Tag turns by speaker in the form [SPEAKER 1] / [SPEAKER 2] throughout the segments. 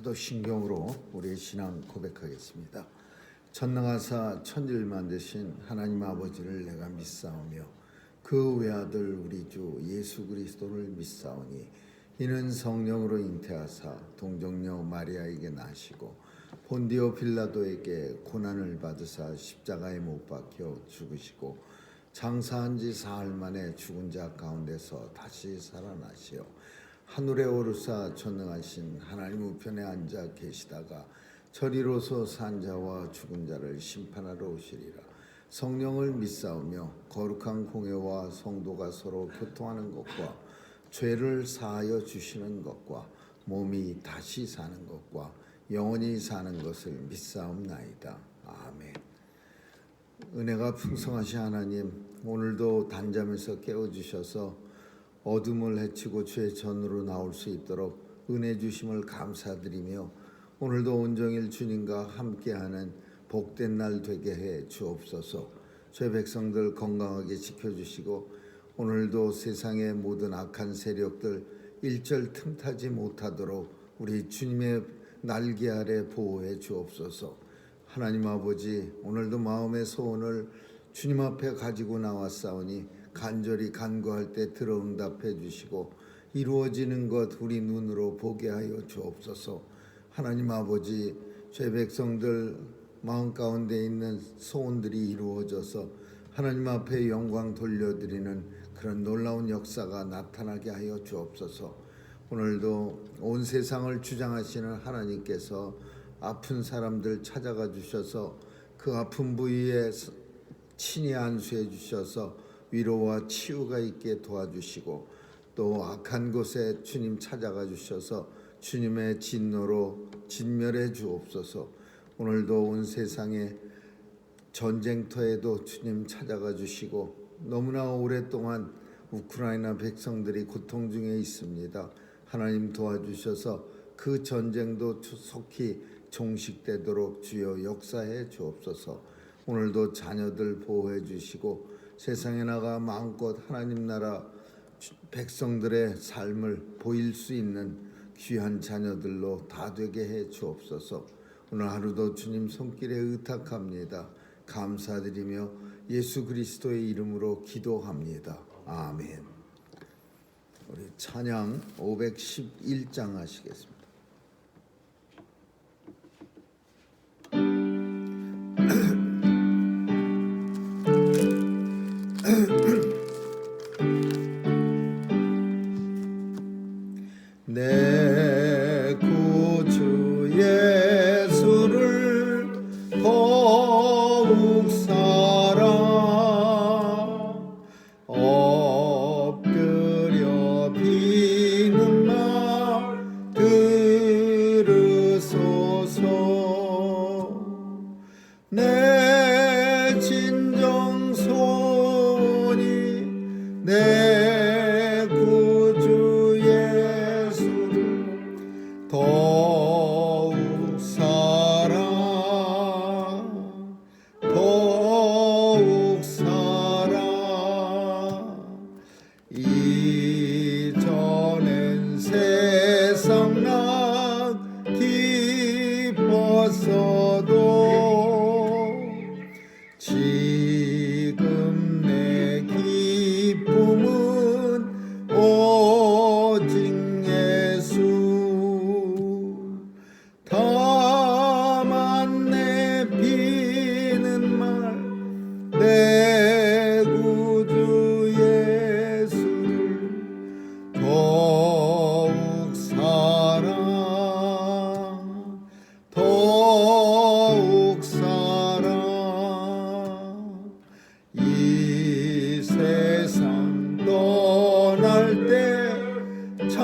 [SPEAKER 1] 사도신경으로 우리의 신앙 고백하겠습니다. 전능하사 천지를 만드신 하나님 아버지를 내가 믿사오며 그 외아들 우리 주 예수 그리스도를 믿사오니 이는 성령으로 잉태하사 동정녀 마리아에게 나시고 본디오 빌라도에게 고난을 받으사 십자가에 못 박혀 죽으시고 장사한 지 사흘 만에 죽은 자 가운데서 다시 살아나시어 하늘에 오르사 전능하신 하나님 우편에 앉아 계시다가 저리로서 산 자와 죽은 자를 심판하러 오시리라. 성령을 믿사오며 거룩한 공회와 성도가 서로 교통하는 것과 죄를 사하여 주시는 것과 몸이 다시 사는 것과 영원히 사는 것을 믿사옵나이다. 아멘. 은혜가 풍성하신 하나님, 오늘도 단잠에서 깨워주셔서 어둠을 헤치고 주의 전으로 나올 수 있도록 은혜 주심을 감사드리며 오늘도 온종일 주님과 함께하는 복된 날 되게 해 주옵소서. 주의 백성들 건강하게 지켜주시고 오늘도 세상의 모든 악한 세력들 일절 틈타지 못하도록 우리 주님의 날개 아래 보호해 주옵소서. 하나님 아버지, 오늘도 마음의 소원을 주님 앞에 가지고 나왔사오니 간절히 간구할 때 들어응답해 주시고 이루어지는 것 우리 눈으로 보게 하여 주옵소서. 하나님 아버지, 죄 백성들 마음 가운데 있는 소원들이 이루어져서 하나님 앞에 영광 돌려드리는 그런 놀라운 역사가 나타나게 하여 주옵소서. 오늘도 온 세상을 주장하시는 하나님께서 아픈 사람들 찾아가 주셔서 그 아픈 부위에 친히 안수해 주셔서 위로와 치유가 있게 도와주시고 또 악한 곳에 주님 찾아가 주셔서 주님의 진노로 진멸해 주옵소서. 오늘도 온 세상의 전쟁터에도 주님 찾아가 주시고 너무나 오랫동안 우크라이나 백성들이 고통 중에 있습니다. 하나님 도와주셔서 그 전쟁도 속히 종식되도록 주여 역사해 주옵소서. 오늘도 자녀들 보호해 주시고 세상에 나가 마음껏 하나님 나라 백성들의 삶을 보일 수 있는 귀한 자녀들로 다 되게 해 주옵소서. 오늘 하루도 주님 손길에 의탁합니다. 감사드리며 예수 그리스도의 이름으로 기도합니다. 아멘. 우리 찬양 511장 하시겠습니다. 내 구주 예수를 더욱 사랑 엎드려 비는 말 들으소서. 내 진정 소원이 내 구주 예수를 더욱 사랑 더욱 사랑. 이전엔 세상 난 기뻤어도 지금 내 기쁨은 오직 예수. 다만 내 비는 말 내 구주 예수를 더욱 사랑 더욱 사랑. 이 세상 떠날 때 찬양하고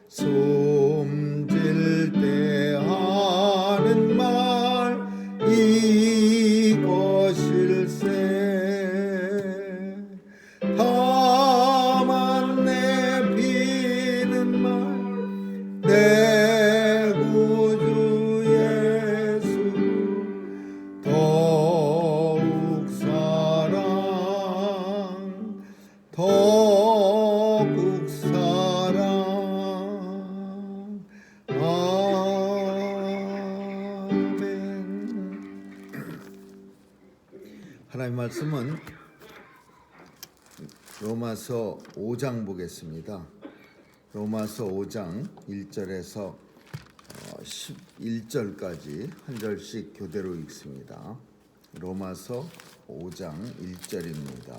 [SPEAKER 1] 숨질 때 하는 말 이것일세. 다만 내 비는 말 내 구주 예수 더욱 사랑 더욱 하나님 말씀은 로마서 5장 보겠습니다. 로마서 5장 1절에서 11절까지 한 절씩 교대로 읽습니다. 로마서 5장 1절입니다.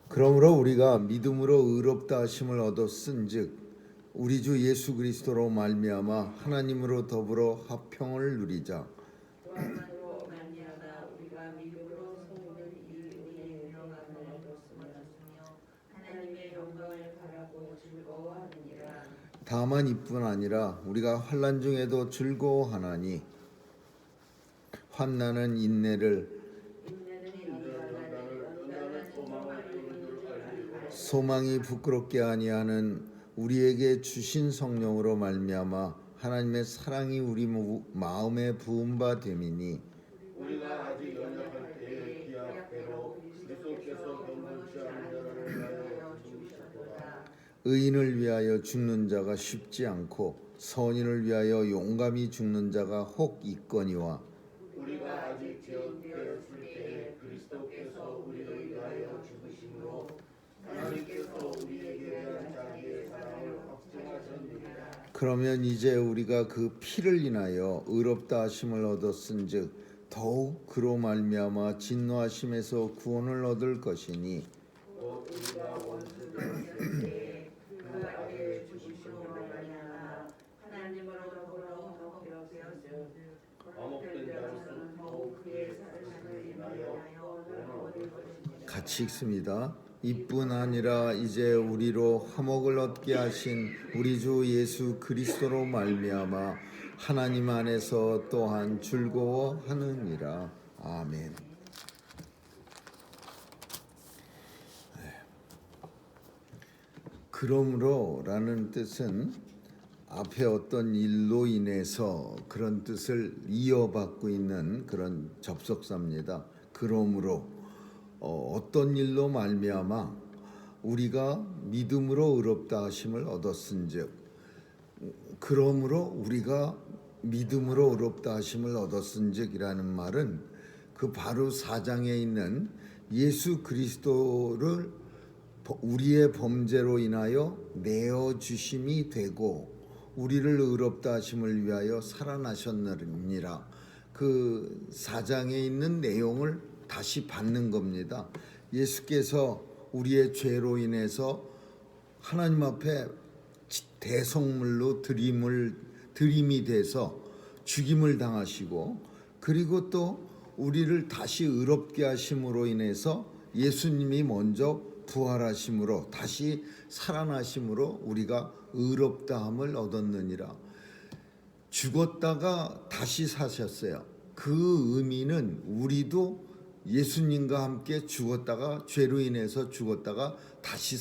[SPEAKER 1] 그러므로 우리가 믿음으로 의롭다 하심을 얻었은즉 우리 주 예수 그리스도로 말미암아 하나님으로 더불어 화평을 누리자. 다만 이뿐 아니라 우리가 환난 중에도 즐거워하나니 환난은 인내를, 소망이 부끄럽게 아니하는 우리에게 주신 성령으로 말미암아 하나님의 사랑이 우리 마음에 부은 바 됨이니,
[SPEAKER 2] 우리가 아직 연약할 때에 기약대로 그리스도께서 변론치 않은 자를 위하여 죽으셨도다.
[SPEAKER 1] 의인을 위하여 죽는 자가 쉽지 않고 선인을 위하여 용감히 죽는 자가 혹 있거니와,
[SPEAKER 2] 우리가 아직 죄되었을 때에 그리스도께서 우리를 위하여 죽으심으로 하나님께서 우리에게 대한 자기의 사랑을 확증하셨느니라.
[SPEAKER 1] 그러면 이제 우리가 그 피를 인하여 의롭다 하심을 얻었은즉 더욱 그로 말미암아 진노하심에서 구원을 얻을 것이니,
[SPEAKER 2] 곧 우리가 원수되었을 때에 그 아들의 죽으심으로 말미암아 하나님으로 더불어 화평되었으니 거목된 자로서는 더욱 그의 사르심을 인하여 구원을 얻을 것이니라.
[SPEAKER 1] 같이 읽습니다. 이뿐 아니라 이제 우리로 화목을 얻게 하신 우리 주 예수 그리스도로 말미암아 하나님 안에서 또한 즐거워하느니라. 아멘. 그러므로라는 뜻은 앞에 어떤 일로 인해서 그런 뜻을 이어받고 있는 그런 접속사입니다. 그러므로 어떤 일로 말미암아 우리가 믿음으로 의롭다 하심을 얻었은즉, 그러므로 우리가 믿음으로 의롭다 하심을 얻었은즉이라는 말은 그 바로 4장에 있는 예수 그리스도를 우리의 범죄로 인하여 내어 주심이 되고 우리를 의롭다 하심을 위하여 살아나셨느니라, 그 4장에 있는 내용을 다시 받는 겁니다. 예수께서 우리의 죄로 인해서 하나님 앞에 대성물로 드림이 돼서 죽임을 당하시고, 그리고 또 우리를 다시 의롭게 하심으로 인해서 예수님이 먼저 부활하심으로 다시 살아나심으로 우리가 의롭다함을 얻었느니라. 죽었다가 다시 사셨어요. 그 의미는 우리도 예수님과 함께 죽었다가 죄로 인해서 죽었다가 다시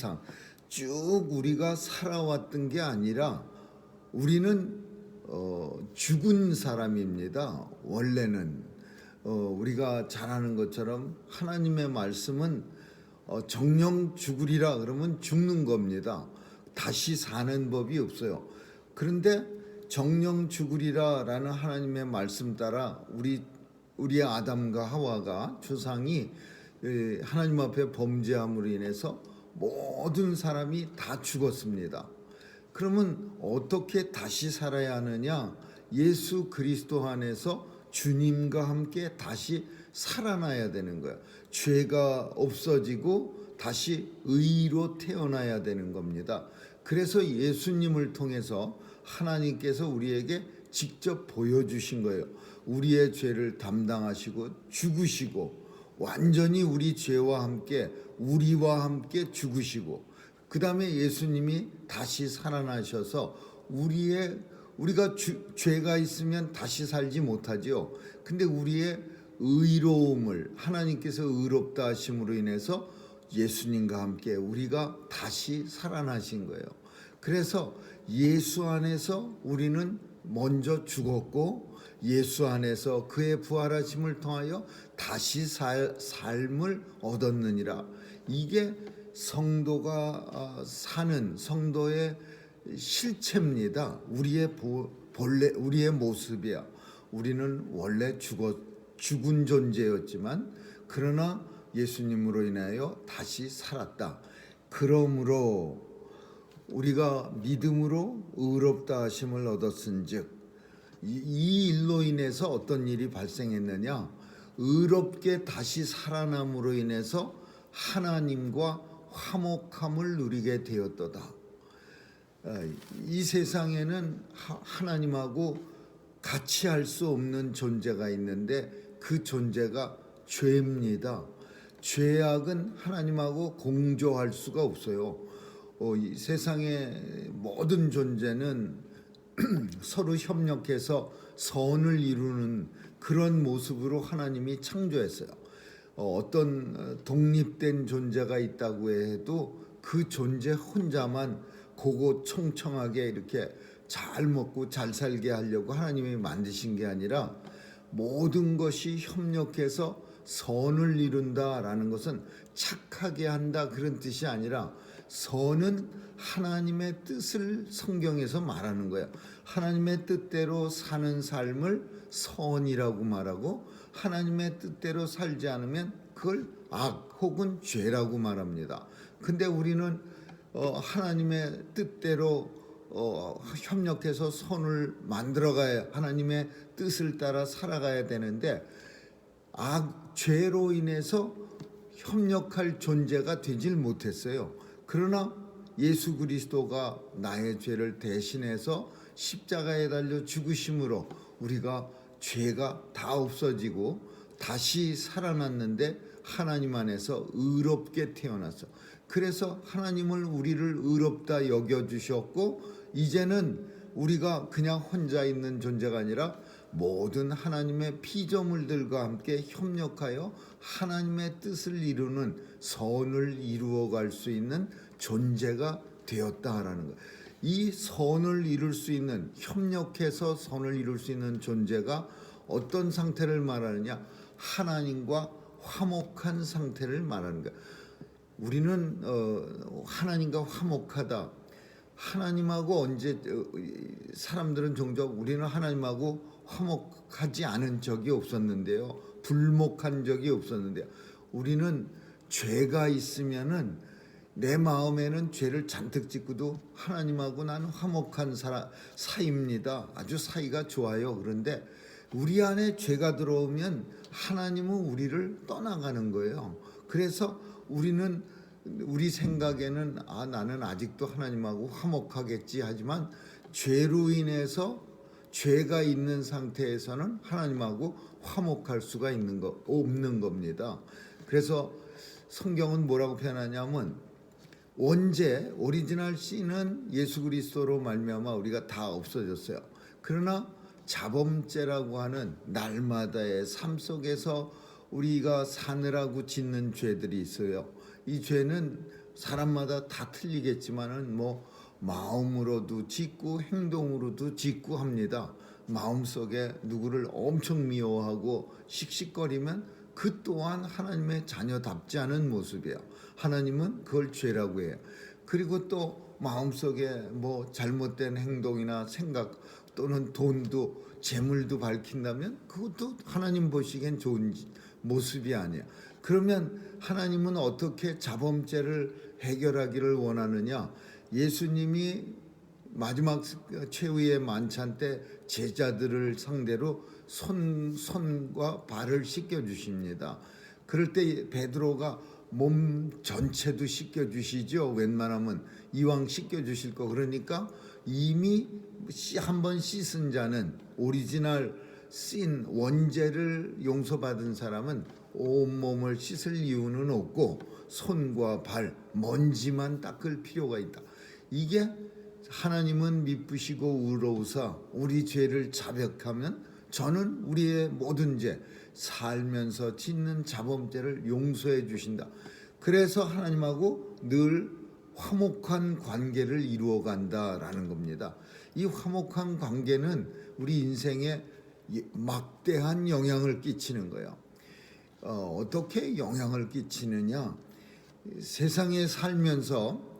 [SPEAKER 1] 쭉 우리가 살아왔던 게 아니라 우리는 죽은 사람입니다. 원래는 우리가 잘 아는 것처럼 하나님의 말씀은 정령 죽으리라 그러면 죽는 겁니다. 다시 사는 법이 없어요. 그런데 정령 죽으리라라는 하나님의 말씀 따라 우리의 아담과 하와가 조상이 하나님 앞에 범죄함으로 인해서 모든 사람이 다 죽었습니다. 그러면 어떻게 다시 살아야 하느냐? 예수 그리스도 안에서 주님과 함께 다시 살아나야 되는 거예요. 죄가 없어지고 다시 의로 태어나야 되는 겁니다. 그래서 예수님을 통해서 하나님께서 우리에게 직접 보여주신 거예요. 우리의 죄를 담당하시고 죽으시고 완전히 우리 죄와 함께 우리와 함께 죽으시고, 그 다음에 예수님이 다시 살아나셔서 우리가 죄가 있으면 다시 살지 못하죠. 근데 우리의 의로움을 하나님께서 의롭다 하심으로 인해서 예수님과 함께 우리가 다시 살아나신 거예요. 그래서 예수 안에서 우리는 먼저 죽었고 예수 안에서 그의 부활하심을 통하여 다시 삶을 얻었느니라. 이게 성도가 사는 성도의 실체입니다. 우리의 모습이야. 우리는 원래 죽은 존재였지만 그러나 예수님으로 인하여 다시 살았다. 그러므로 우리가 믿음으로 의롭다 하심을 얻었은즉, 이 일로 인해서 어떤 일이 발생했느냐? 의롭게 다시 살아남으로 인해서 하나님과 화목함을 누리게 되었도다. 이 세상에는 하나님하고 같이 할 수 없는 존재가 있는데 그 존재가 죄입니다. 죄악은 하나님하고 공조할 수가 없어요. 이 세상의 모든 존재는 서로 협력해서 선을 이루는 그런 모습으로 하나님이 창조했어요. 어떤 독립된 존재가 있다고 해도 그 존재 혼자만 고고청청하게 이렇게 잘 먹고 잘 살게 하려고 하나님이 만드신 게 아니라, 모든 것이 협력해서 선을 이룬다라는 것은 착하게 한다 그런 뜻이 아니라, 선은 하나님의 뜻을 성경에서 말하는 거예요. 하나님의 뜻대로 사는 삶을 선이라고 말하고, 하나님의 뜻대로 살지 않으면 그걸 악 혹은 죄라고 말합니다. 근데 우리는 하나님의 뜻대로 협력해서 선을 만들어가야, 하나님의 뜻을 따라 살아가야 되는데, 죄로 인해서 협력할 존재가 되질 못했어요. 그러나 예수 그리스도가 나의 죄를 대신해서 십자가에 달려 죽으심으로 우리가 죄가 다 없어지고 다시 살아났는데, 하나님 안에서 의롭게 태어났어. 그래서 하나님을 우리를 의롭다 여겨주셨고, 이제는 우리가 그냥 혼자 있는 존재가 아니라 모든 하나님의 피조물들과 함께 협력하여 하나님의 뜻을 이루는, 선을 이루어갈 수 있는 존재가 되었다라는 것. 이 선을 이룰 수 있는, 협력해서 선을 이룰 수 있는 존재가 어떤 상태를 말하느냐? 하나님과 화목한 상태를 말하는 거야. 우리는 하나님과 화목하다. 하나님하고 언제, 사람들은 종종 우리는 하나님하고 화목하지 않은 적이 없었는데요, 불목한 적이 없었는데요, 우리는 죄가 있으면은 내 마음에는 죄를 잔뜩 짓고도 하나님하고 나는 화목한 사이입니다. 아주 사이가 좋아요. 그런데 우리 안에 죄가 들어오면 하나님은 우리를 떠나가는 거예요. 그래서 우리는, 우리 생각에는 나는 아직도 하나님하고 화목하겠지 하지만, 죄로 인해서, 죄가 있는 상태에서는 하나님하고 화목할 수가 없는 겁니다. 그래서 성경은 뭐라고 표현하냐면, 원죄, 오리지널 씨는 예수 그리스도로 말미암아 우리가 다 없어졌어요. 그러나 자범죄라고 하는 날마다의 삶 속에서 우리가 사느라고 짓는 죄들이 있어요. 이 죄는 사람마다 다 틀리겠지만은 마음으로도 짓고 행동으로도 짓고 합니다. 마음속에 누구를 엄청 미워하고 씩씩거리면 그 또한 하나님의 자녀답지 않은 모습이에요. 하나님은 그걸 죄라고 해요. 그리고 또 마음속에 잘못된 행동이나 생각 또는 돈도, 재물도 밝힌다면 그것도 하나님 보시기엔 좋은 모습이 아니야. 그러면 하나님은 어떻게 자범죄를 해결하기를 원하느냐? 예수님이 마지막 최후의 만찬 때 제자들을 상대로 손과 발을 씻겨주십니다. 그럴 때 베드로가 몸 전체도 씻겨주시죠. 웬만하면 이왕 씻겨주실 거. 그러니까 이미 한번 씻은 자는, 오리지널 씬, 원죄를 용서받은 사람은 온몸을 씻을 이유는 없고 손과 발, 먼지만 닦을 필요가 있다. 이게 하나님은 미쁘시고 의로우사 우리 죄를 자백하면 저는 우리의 모든 죄, 살면서 짓는 자범죄를 용서해 주신다. 그래서 하나님하고 늘 화목한 관계를 이루어 간다라는 겁니다. 이 화목한 관계는 우리 인생에 막대한 영향을 끼치는 거예요. 어떻게 영향을 끼치느냐? 세상에 살면서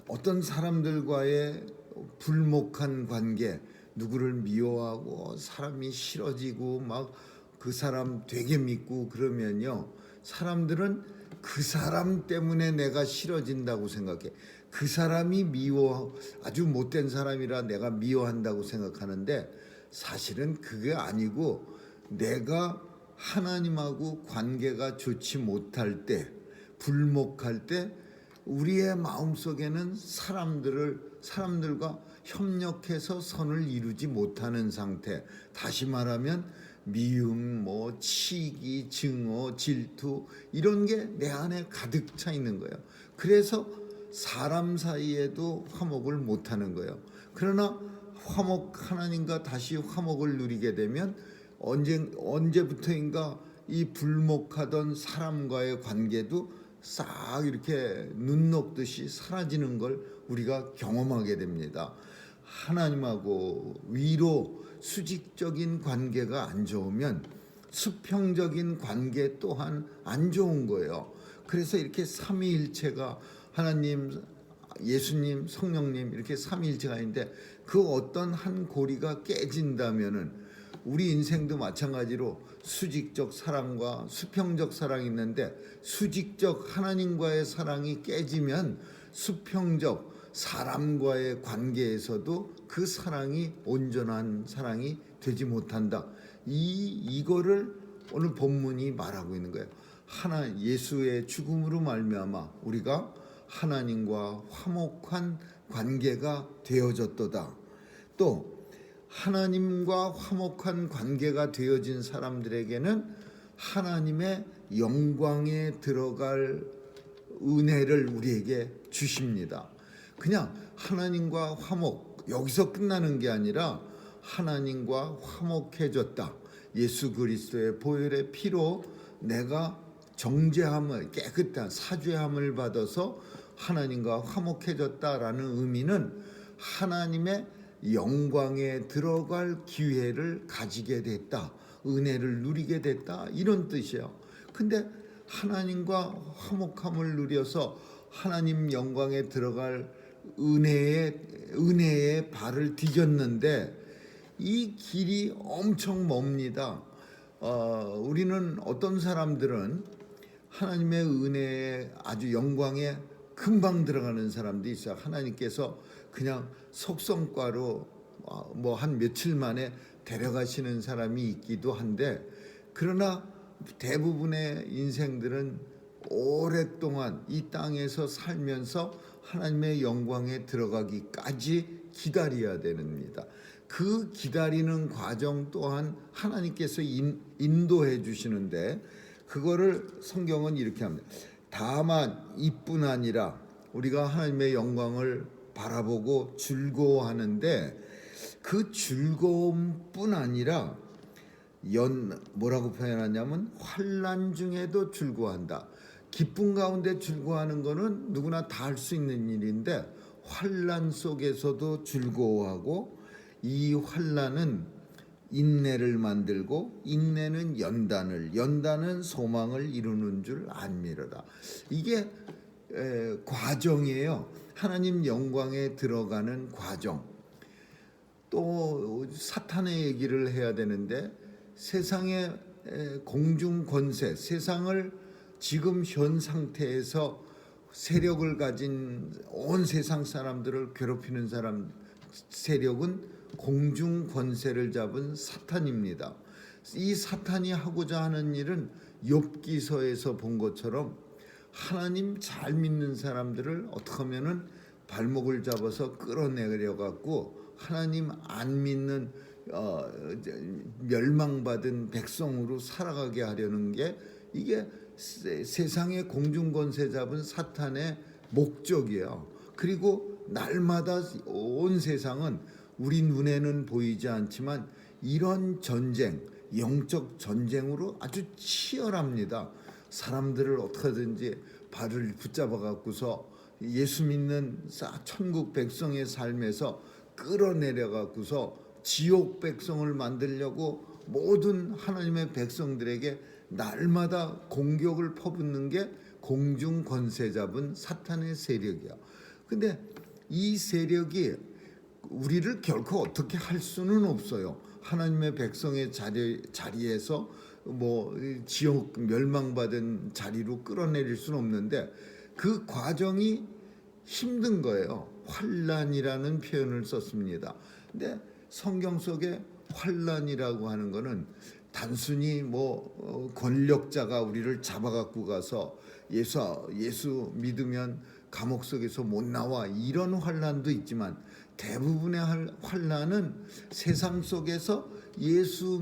[SPEAKER 1] 어떤 사람들과의 불목한 관계, 누구를 미워하고 사람이 싫어지고 막 그 사람 되게 믿고 그러면요, 사람들은 그 사람 때문에 내가 싫어진다고 생각해. 그 사람이 아주 못된 사람이라 내가 미워한다고 생각하는데, 사실은 그게 아니고 내가 하나님하고 관계가 좋지 못할 때, 불목할 때 우리의 마음속에는 사람들과 협력해서 선을 이루지 못하는 상태. 다시 말하면 미움, 치기, 증오, 질투 이런 게 내 안에 가득 차 있는 거예요. 그래서 사람 사이에도 화목을 못하는 거예요. 그러나 하나님과 다시 화목을 누리게 되면 언제부터인가 이 불목하던 사람과의 관계도 싹 이렇게 눈 녹듯이 사라지는 걸 우리가 경험하게 됩니다. 하나님하고 위로 수직적인 관계가 안 좋으면 수평적인 관계 또한 안 좋은 거예요. 그래서 이렇게 삼위일체가 하나님, 예수님, 성령님 이렇게 삼위일체가 있는데 그 어떤 한 고리가 깨진다면은 우리 인생도 마찬가지로 수직적 사랑과 수평적 사랑이 있는데, 수직적 하나님과의 사랑이 깨지면 수평적 사람과의 관계에서도 그 사랑이 온전한 사랑이 되지 못한다. 이거를 오늘 본문이 말하고 있는 거예요. 예수의 죽음으로 말미암아 우리가 하나님과 화목한 관계가 되어졌도다. 또 하나님과 화목한 관계가 되어진 사람들에게는 하나님의 영광에 들어갈 은혜를 우리에게 주십니다. 그냥 하나님과 화목, 여기서 끝나는 게 아니라 하나님과 화목해졌다. 예수 그리스도의 보혈의 피로 내가 정죄함을, 깨끗한 사죄함을 받아서 하나님과 화목해졌다라는 의미는 하나님의 영광에 들어갈 기회를 가지게 됐다, 은혜를 누리게 됐다, 이런 뜻이에요. 근데 하나님과 화목함을 누려서 하나님 영광에 들어갈 은혜의 발을 디뎠는데 이 길이 엄청 멉니다. 우리는 어떤 사람들은 하나님의 은혜에 아주 영광에 금방 들어가는 사람도 있어요. 하나님께서 그냥 속성과로 한 며칠 만에 데려가시는 사람이 있기도 한데, 그러나 대부분의 인생들은 오랫동안 이 땅에서 살면서 하나님의 영광에 들어가기까지 기다려야 됩니다. 그 기다리는 과정 또한 하나님께서 인도해 주시는데, 그거를 성경은 이렇게 합니다. 다만 이뿐 아니라 우리가 하나님의 영광을 바라보고 즐거워하는데, 그 즐거움뿐 아니라 뭐라고 표현하냐면 환난 중에도 즐거워한다. 기쁨 가운데 즐거워하는 거는 누구나 다 할 수 있는 일인데, 환난 속에서도 즐거워하고, 이 환난은 인내를 만들고, 인내는 연단은 소망을 이루는 줄 압니다. 이게 과정이에요. 하나님 영광에 들어가는 과정. 또 사탄의 얘기를 해야 되는데, 세상의 공중 권세, 세상을 지금 현 상태에서 세력을 가진 온 세상 사람들을 괴롭히는 세력은 공중 권세를 잡은 사탄입니다. 이 사탄이 하고자 하는 일은 욥기서에서 본 것처럼 하나님 잘 믿는 사람들을 어떻게 하면은 발목을 잡아서 끌어내려 갖고 하나님 안 믿는 멸망받은 백성으로 살아가게 하려는 게, 이게 세상의 공중권세 잡은 사탄의 목적이에요. 그리고 날마다 온 세상은 우리 눈에는 보이지 않지만 이런 전쟁, 영적 전쟁으로 아주 치열합니다. 사람들을 어떻게든지 발을 붙잡아 갖고서 예수 믿는 천국 백성의 삶에서 끌어내려 갖고서 지옥 백성을 만들려고 모든 하나님의 백성들에게 날마다 공격을 퍼붓는 게 공중 권세 잡은 사탄의 세력이야. 근데 이 세력이 우리를 결코 어떻게 할 수는 없어요. 하나님의 백성의 자리에서 뭐 지옥 멸망받은 자리로 끌어내릴 수는 없는데 그 과정이 힘든 거예요. 환난이라는 표현을 썼습니다. 근데 성경 속에 환난이라고 하는 거는 단순히 뭐 권력자가 우리를 잡아갖고 가서 예수 믿으면 감옥 속에서 못 나와 이런 환난도 있지만 대부분의 환난은 세상 속에서 예수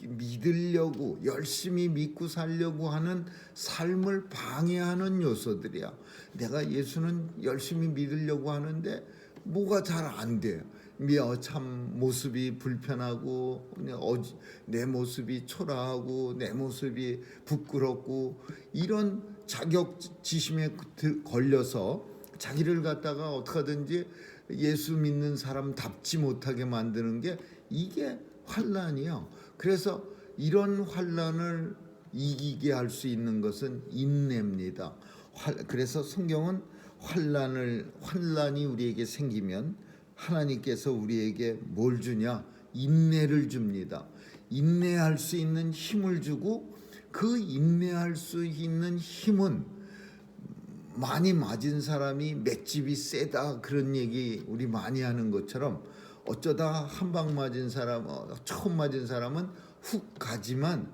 [SPEAKER 1] 믿으려고 열심히 믿고 살려고 하는 삶을 방해하는 요소들이야. 내가 예수는 열심히 믿으려고 하는데 뭐가 잘 안 돼요. 참 모습이 불편하고 내 모습이 초라하고 내 모습이 부끄럽고 이런 자격지심에 걸려서 자기를 갖다가 어떻게든지 예수 믿는 사람답지 못하게 만드는 게 이게 환난이요. 그래서 이런 환난을 이기게 할 수 있는 것은 인내입니다. 그래서 성경은 환난이 우리에게 생기면 하나님께서 우리에게 뭘 주냐? 인내를 줍니다. 인내할 수 있는 힘을 주고 그 인내할 수 있는 힘은 많이 맞은 사람이 맷집이 세다 그런 얘기 우리 많이 하는 것처럼 어쩌다 한 방 맞은 사람, 처음 맞은 사람은 훅 가지만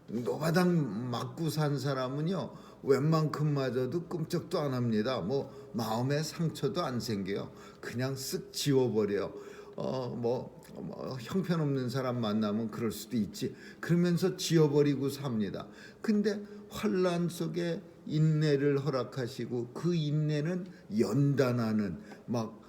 [SPEAKER 1] 노바당 맞고 산 사람은요 웬만큼 맞아도 끔찍도 안 합니다. 뭐 마음에 상처도 안 생겨요. 그냥 쓱 지워버려요. 형편없는 사람 만나면 그럴 수도 있지. 그러면서 지워버리고 삽니다. 근데 환난 속에 인내를 허락하시고 그 인내는 연단하는 막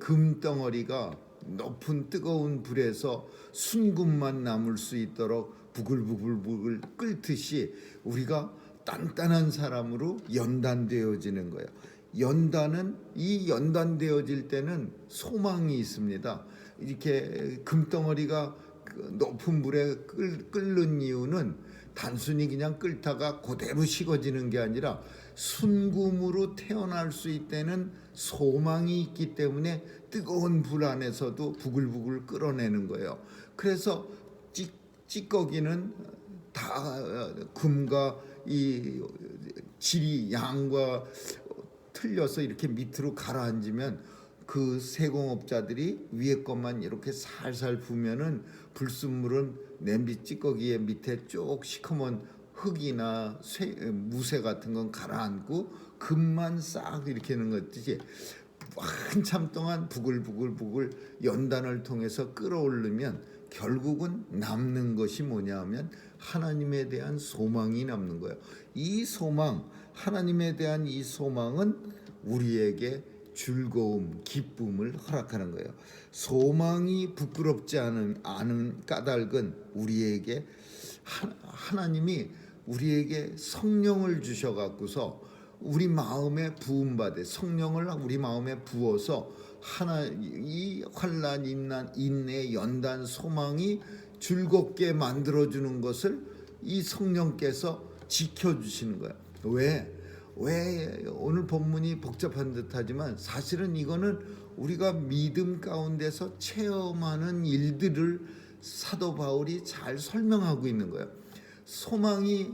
[SPEAKER 1] 금덩어리가 높은 뜨거운 불에서 순금만 남을 수 있도록 부글부글 끓듯이 우리가 단단한 사람으로 연단되어지는 거예요. 이 연단되어질 때는 소망이 있습니다. 이렇게 금덩어리가 높은 불에 끓는 이유는 단순히 그냥 끓다가 그대로 식어지는 게 아니라 순금으로 태어날 수 있다는 소망이 있기 때문에 뜨거운 불 안에서도 부글부글 끓어내는 거예요. 그래서 찌꺼기는 다 금과 이 질이 양과 틀려서 이렇게 밑으로 가라앉으면 그 세공업자들이 위에 것만 이렇게 살살 부면은 불순물은 냄비 찌꺼기의 밑에 쭉 시커먼 흙이나 무쇠 같은 건 가라앉고 금만 싹 이렇게 하는 것이지 한참 동안 부글부글 연단을 통해서 끌어올리면 결국은 남는 것이 뭐냐 하면 하나님에 대한 소망이 남는 거예요. 이 소망, 하나님에 대한 이 소망은 우리에게 즐거움, 기쁨을 허락하는 거예요. 소망이 부끄럽지 않은 까닭은 우리에게 하나님이 우리에게 성령을 주셔갖고서 우리 마음에 부음받아 성령을 우리 마음에 부어서 이 환난, 인내, 연단, 소망이 즐겁게 만들어주는 것을 이 성령께서 지켜주시는 거예요. 왜 오늘 본문이 복잡한 듯하지만 사실은 이거는 우리가 믿음 가운데서 체험하는 일들을 사도 바울이 잘 설명하고 있는 거예요. 소망이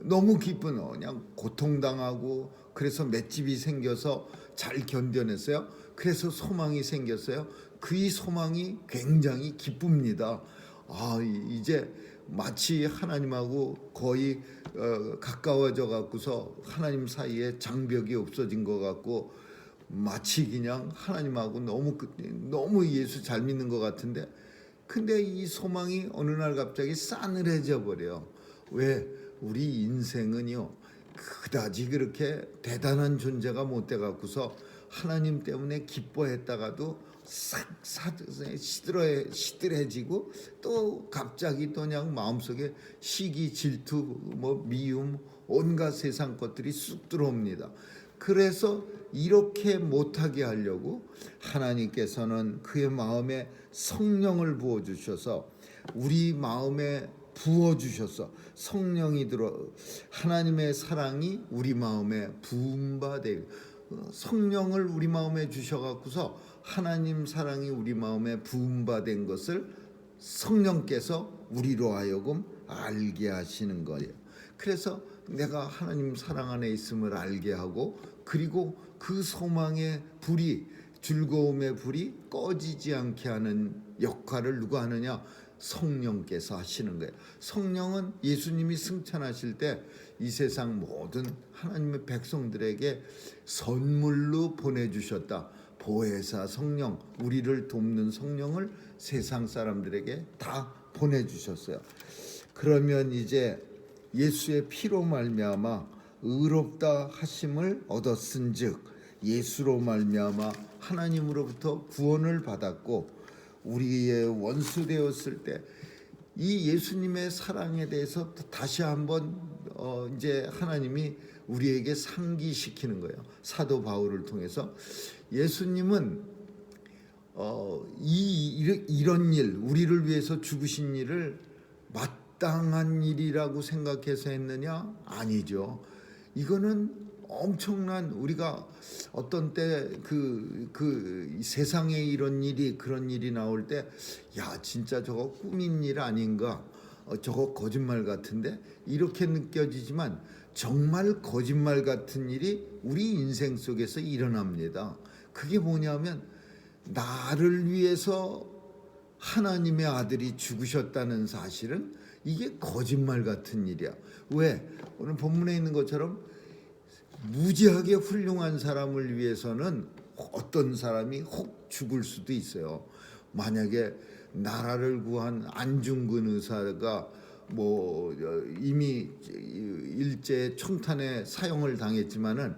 [SPEAKER 1] 너무 기쁜 그냥 고통당하고 그래서 맷집이 생겨서 잘 견뎌냈어요. 그래서 소망이 생겼어요. 그 소망이 굉장히 기쁩니다. 이제 마치 하나님하고 거의 가까워져 갖고서 하나님 사이에 장벽이 없어진 것 같고 마치 그냥 하나님하고 너무 예수 잘 믿는 것 같은데 근데 이 소망이 어느 날 갑자기 싸늘해져 버려요. 왜? 우리 인생은요 그다지 그렇게 대단한 존재가 못 돼 갖고서 하나님 때문에 기뻐했다가도 싹 시들해지고 또 갑자기 또 그냥 마음속에 시기, 질투, 미움, 온갖 세상 것들이 쑥 들어옵니다. 그래서 이렇게 못하게 하려고 하나님께서는 그의 마음에 성령을 부어주셔서 우리 마음에 부어주셔서 성령이 들어 하나님의 사랑이 우리 마음에 부음받아 성령을 우리 마음에 주셔갖고서 하나님 사랑이 우리 마음에 부음받은 것을 성령께서 우리로 하여금 알게 하시는 거예요. 그래서 내가 하나님 사랑 안에 있음을 알게 하고, 그리고 그 소망의 불이, 즐거움의 불이 꺼지지 않게 하는 역할을 누가 하느냐? 성령께서 하시는 거예요. 성령은 예수님이 승천하실 때 이 세상 모든 하나님의 백성들에게 선물로 보내주셨다. 보혜사 성령, 우리를 돕는 성령을 세상 사람들에게 다 보내주셨어요. 그러면 이제 예수의 피로 말미암아 의롭다 하심을 얻었은즉, 예수로 말미암아 하나님으로부터 구원을 받았고 우리의 원수 되었을 때 이 예수님의 사랑에 대해서 다시 한번 이제 하나님이 우리에게 상기시키는 거예요. 사도 바울을 통해서 예수님은 이런 일, 우리를 위해서 죽으신 일을 마땅한 일이라고 생각해서 했느냐? 아니죠. 이거는 엄청난, 우리가 어떤 때 그 세상에 이런 일이, 그런 일이 나올 때, 야 진짜 저거 꿈인 일 아닌가, 저거 거짓말 같은데, 이렇게 느껴지지만 정말 거짓말 같은 일이 우리 인생 속에서 일어납니다. 그게 뭐냐면 나를 위해서 하나님의 아들이 죽으셨다는 사실은 이게 거짓말 같은 일이야. 왜? 오늘 본문에 있는 것처럼 무지하게 훌륭한 사람을 위해서는 어떤 사람이 혹 죽을 수도 있어요. 만약에 나라를 구한 안중근 의사가 뭐 이미 일제 총탄에 사형을 당했지만은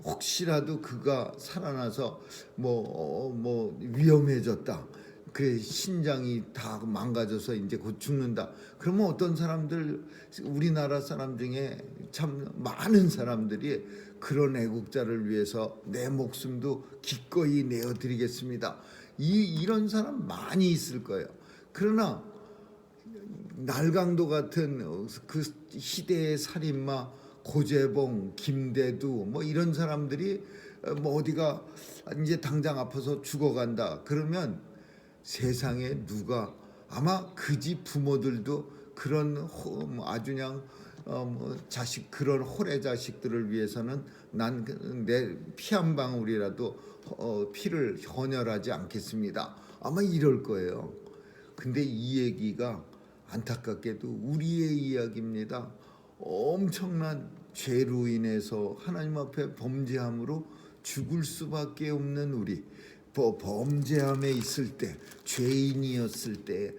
[SPEAKER 1] 혹시라도 그가 살아나서 뭐 위험해졌다, 그 신장이 다 망가져서 이제 곧 죽는다, 그러면 어떤 사람들, 우리나라 사람 중에 참 많은 사람들이 그런 애국자를 위해서 내 목숨도 기꺼이 내어드리겠습니다, 이런 사람 많이 있을 거예요. 그러나 날강도 같은 그 시대의 살인마 고재봉, 김대두 뭐 이런 사람들이 뭐 어디가 이제 당장 아파서 죽어간다 그러면 세상에 누가, 아마 그 집 부모들도 그런 아주 그냥 자식, 그런 호래 자식들을 위해서는 난 내 피 한 방울이라도 피를 헌혈하지 않겠습니다, 아마 이럴 거예요. 근데 이 얘기가 안타깝게도 우리의 이야기입니다. 엄청난 죄로 인해서 하나님 앞에 범죄함으로 죽을 수밖에 없는 우리, 범죄함에 있을 때, 죄인이었을 때,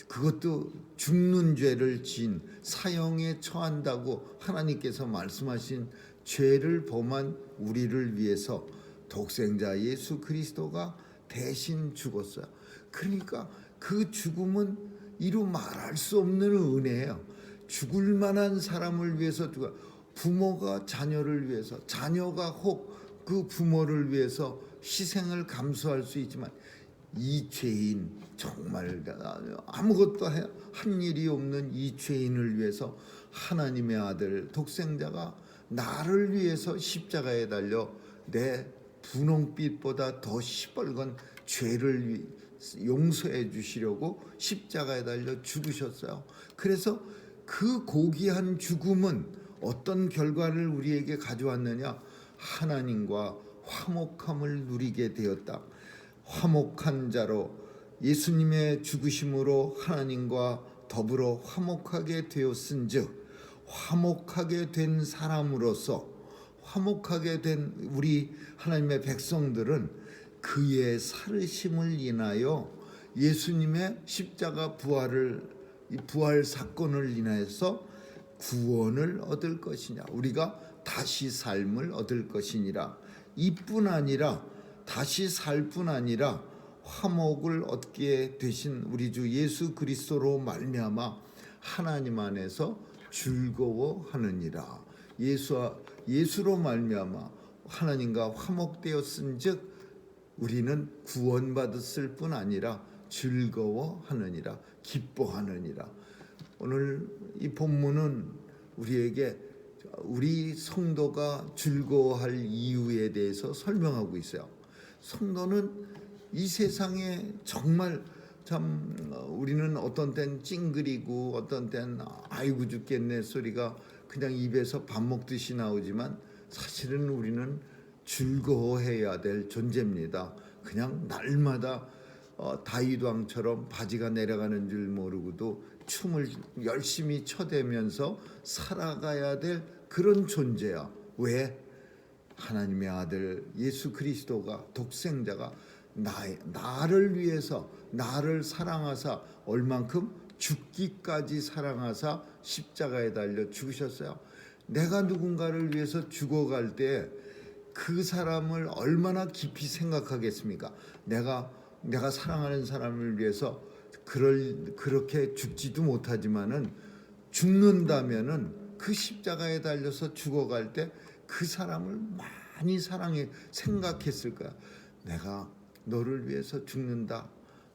[SPEAKER 1] 그것도 죽는 죄를 지은, 사형에 처한다고 하나님께서 말씀하신 죄를 범한 우리를 위해서 독생자 예수 그리스도가 대신 죽었어요. 그러니까 그 죽음은 이루 말할 수 없는 은혜예요. 죽을 만한 사람을 위해서, 부모가 자녀를 위해서, 자녀가 혹 그 부모를 위해서 희생을 감수할 수 있지만, 이 죄인, 정말 아무것도 한 일이 없는 이 죄인을 위해서 하나님의 아들 독생자가 나를 위해서 십자가에 달려 내 분홍빛보다 더 시뻘건 죄를 용서해 주시려고 십자가에 달려 죽으셨어요. 그래서 그 고귀한 죽음은 어떤 결과를 우리에게 가져왔느냐? 하나님과 화목함을 누리게 되었다. 화목한 자로, 예수님의 죽으심으로 하나님과 더불어 화목하게 되었은즉, 화목하게 된 사람으로서, 화목하게 된 우리 하나님의 백성들은 그의 살으심을 인하여 예수님의 십자가 부활 사건을 인하여서 구원을 얻을 것이냐, 우리가 다시 삶을 얻을 것이니라. 이뿐 아니라, 다시 살 뿐 아니라 화목을 얻게 되신 우리 주 예수 그리스도로 말미암아 하나님 안에서 즐거워하느니라. 예수로 말미암아 하나님과 화목되었은즉 우리는 구원받았을 뿐 아니라 즐거워하느니라, 기뻐하느니라. 오늘 이 본문은 우리에게 우리 성도가 즐거워할 이유에 대해서 설명하고 있어요. 성도는 이 세상에 정말 참 우리는 어떤 땐 찡그리고 어떤 땐 아이고 죽겠네 소리가 그냥 입에서 밥 먹듯이 나오지만 사실은 우리는 즐거워해야 될 존재입니다. 그냥 날마다 다윗 왕처럼 바지가 내려가는 줄 모르고도 춤을 열심히 춰대면서 살아가야 될 그런 존재야. 왜? 하나님의 아들 예수 그리스도가 독생자가 나를 위해서 나를 사랑하사 얼만큼 죽기까지 사랑하사 십자가에 달려 죽으셨어요. 내가 누군가를 위해서 죽어갈 때 그 사람을 얼마나 깊이 생각하겠습니까? 내가 사랑하는 사람을 위해서 그렇게 죽지도 못하지만은 죽는다면은 그 십자가에 달려서 죽어갈 때 그 사람을 많이 생각했을 거야. 내가 너를 위해서 죽는다.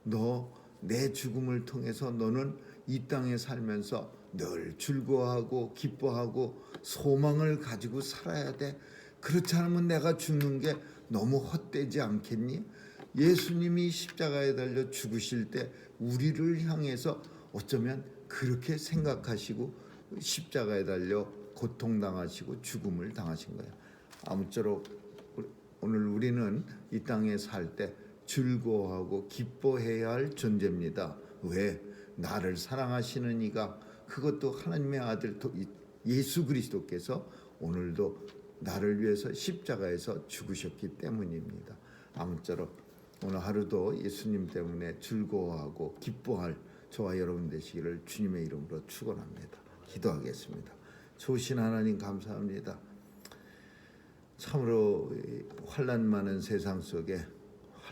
[SPEAKER 1] 너 내 죽음을 통해서 너는 이 땅에 살면서 늘 즐거워하고 기뻐하고 소망을 가지고 살아야 돼. 그렇지 않으면 내가 죽는 게 너무 헛되지 않겠니? 예수님이 십자가에 달려 죽으실 때 우리를 향해서 어쩌면 그렇게 생각하시고 십자가에 달려 고통당하시고 죽음을 당하신 거예요. 아무쪼록 오늘 우리는 이 땅에 살 때 즐거워하고 기뻐해야 할 존재입니다. 왜? 나를 사랑하시는 이가 그것도 하나님의 아들 예수 그리스도께서 오늘도 나를 위해서 십자가에서 죽으셨기 때문입니다. 아무쪼록 오늘 하루도 예수님 때문에 즐거워하고 기뻐할 저와 여러분 되시기를 주님의 이름으로 축원합니다. 기도하겠습니다. 좋으신 하나님 감사합니다. 참으로 환난 많은 세상 속에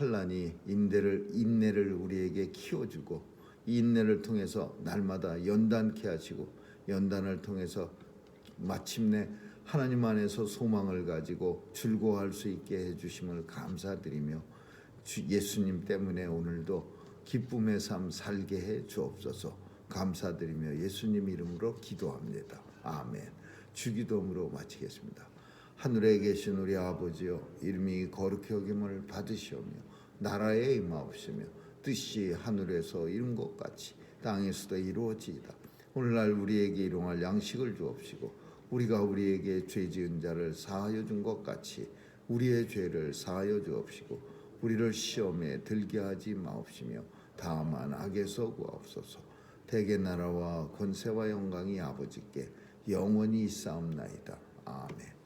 [SPEAKER 1] 환난이 인내를 우리에게 키워주고 이 인내를 통해서 날마다 연단케 하시고 연단을 통해서 마침내 하나님 안에서 소망을 가지고 즐거워할 수 있게 해주심을 감사드리며 예수님 때문에 오늘도 기쁨의 삶 살게 해 주옵소서. 감사드리며 예수님 이름으로 기도합니다. 아멘. 주기도문으로 마치겠습니다. 하늘에 계신 우리 아버지여, 이름이 거룩히 여김을 받으시오며 나라에 임하옵시며 뜻이 하늘에서 이룬 것 같이 땅에서도 이루어지이다. 오늘날 우리에게 일용할 양식을 주옵시고 우리가 우리에게 죄 지은 자를 사하여 준 것 같이 우리의 죄를 사하여 주옵시고 우리를 시험에 들게 하지 마옵시며 다만 악에서 구하옵소서. 대개 나라와 권세와 영광이 아버지께 영원히 있사옵나이다. 아멘.